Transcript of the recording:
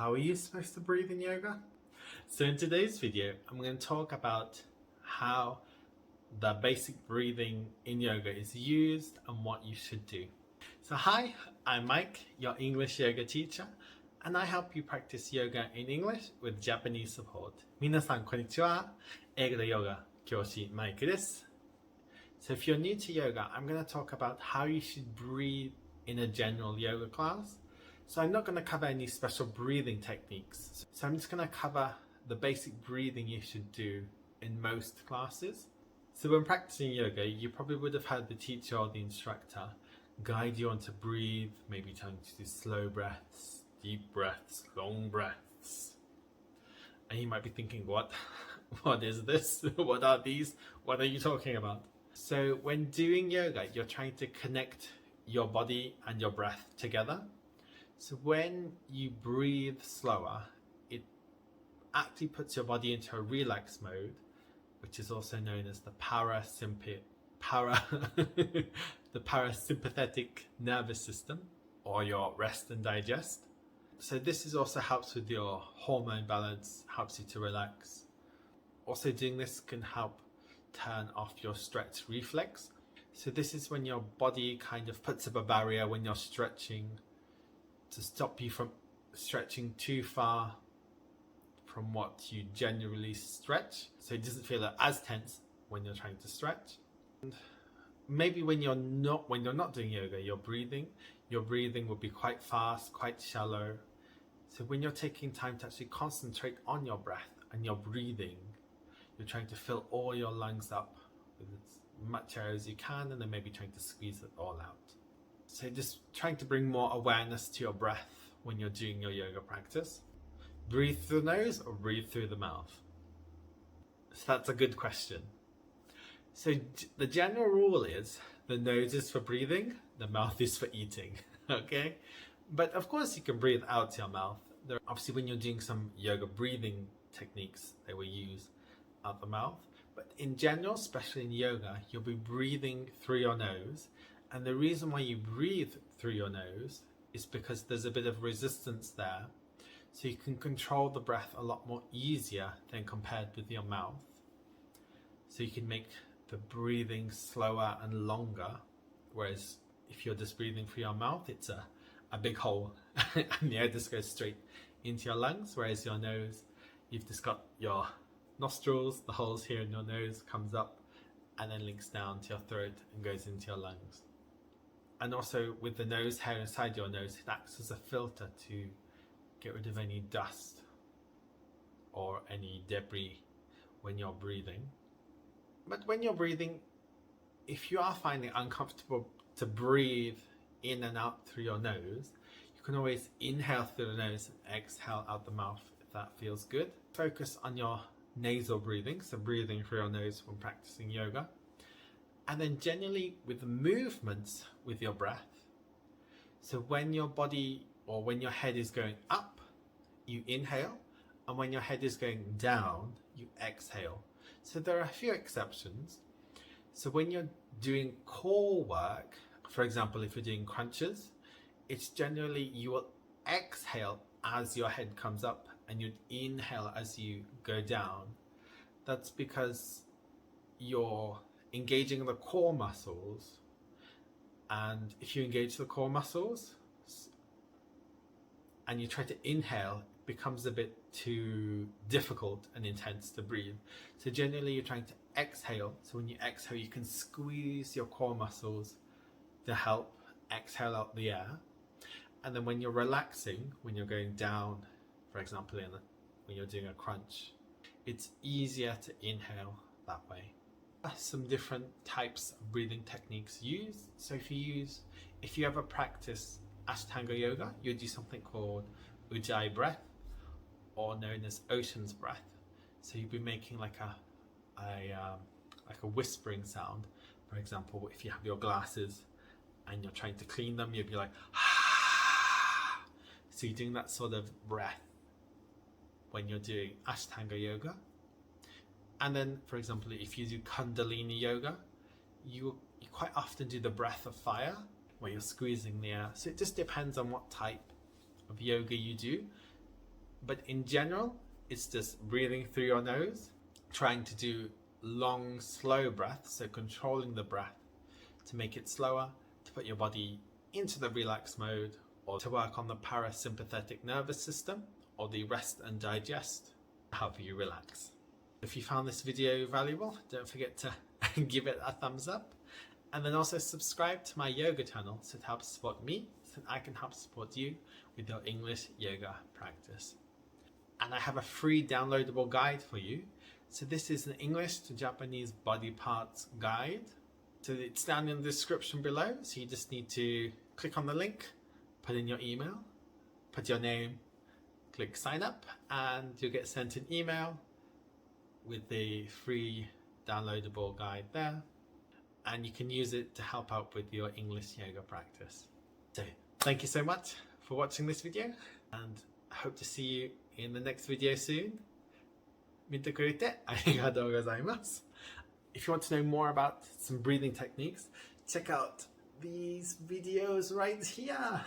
How are you supposed to breathe in yoga? So in today's video, I'm going to talk about how the basic breathing in yoga is used and what you should do. So hi, I'm Mike, your English yoga teacher, and I help you practice yoga in English with Japanese support. 皆さんこんにちは。英語でヨガ教師マイクです。So if you're new to yoga, I'm going to talk about how you should breathe in a general yoga class. So I'm not going to cover any special breathing techniques. So I'm just going to cover the basic breathing you should do in most classes. So when practicing yoga, you probably would have had the teacher or the instructor guide you on to breathe, maybe trying to do slow breaths, deep breaths, long breaths. And you might be thinking, what is this? What are these? What are you talking about? So when doing yoga, you're trying to connect your body and your breath together. So when you breathe slower, it actually puts your body into a relax mode, which is also known as the the parasympathetic nervous system, or your rest and digest. So this is also helps with your hormone balance, helps you to relax. Also doing this can help turn off your stretch reflex. So this is when your body kind of puts up a barrier when you're stretching to stop you from stretching too far from what you generally stretch, so it doesn't feel as tense when you're trying to stretch. And maybe when you're not doing yoga, your breathing will be quite fast, quite shallow. So when you're taking time to actually concentrate on your breath and your breathing, you're trying to fill all your lungs up with as much air as you can, and then maybe trying to squeeze it all out. So just trying to bring more awareness to your breath when you're doing your yoga practice. Breathe through the nose or breathe through the mouth? So that's a good question. So the general rule is the nose is for breathing, the mouth is for eating, okay? But of course you can breathe out your mouth. Obviously when you're doing some yoga breathing techniques, they will use out the mouth. But in general, especially in yoga, you'll be breathing through your nose. And the reason why you breathe through your nose is because there's a bit of resistance there. So you can control the breath a lot more easier than compared with your mouth. So you can make the breathing slower and longer. Whereas if you're just breathing through your mouth, it's a big hole and the air just goes straight into your lungs. Whereas your nose, you've just got your nostrils, the holes here in your nose comes up and then links down to your throat and goes into your lungs. And also with the nose hair inside your nose, it acts as a filter to get rid of any dust or any debris when you're breathing. But when you're breathing, if you are finding it uncomfortable to breathe in and out through your nose, you can always inhale through the nose and exhale out the mouth if that feels good. Focus on your nasal breathing, so breathing through your nose when practicing yoga. And then generally with movements with your breath, so when your body or when your head is going up, you inhale, and when your head is going down, you exhale. So there are a few exceptions. So when you're doing core work, for example, if you're doing crunches, it's generally you will exhale as your head comes up and you'd inhale as you go down. That's because you're engaging the core muscles, and if you engage the core muscles and you try to inhale, it becomes a bit too difficult and intense to breathe. So generally you're trying to exhale, so when you exhale you can squeeze your core muscles to help exhale out the air. And then when you're relaxing, when you're going down, for example when you're doing a crunch, it's easier to inhale that way. Some different types of breathing techniques used. So if you ever practice Ashtanga yoga, you do something called Ujjayi breath, or known as ocean's breath. So you'd be making like a whispering sound. For example, if you have your glasses and you're trying to clean them, you'd be like ah. So you're doing that sort of breath when you're doing Ashtanga yoga. And then, for example, if you do Kundalini yoga, you quite often do the breath of fire, where you're squeezing the air. So it just depends on what type of yoga you do. But in general, it's just breathing through your nose, trying to do long, slow breaths, so controlling the breath to make it slower, to put your body into the relax mode, or to work on the parasympathetic nervous system, or the rest and digest, to help you relax. If you found this video valuable, don't forget to give it a thumbs up, and then also subscribe to my yoga channel so it helps support me, so I can help support you with your English yoga practice. And I have a free downloadable guide for you. So this is an English to Japanese body parts guide. So it's down in the description below. So you just need to click on the link, put in your email, put your name, click sign up, and you'll get sent an email with the free downloadable guide there. And you can use it to help out with your English yoga practice. So thank you so much for watching this video, and I hope to see you in the next video soon. 見てくれてありがとうございます。If you want to know more about some breathing techniques, check out these videos right here.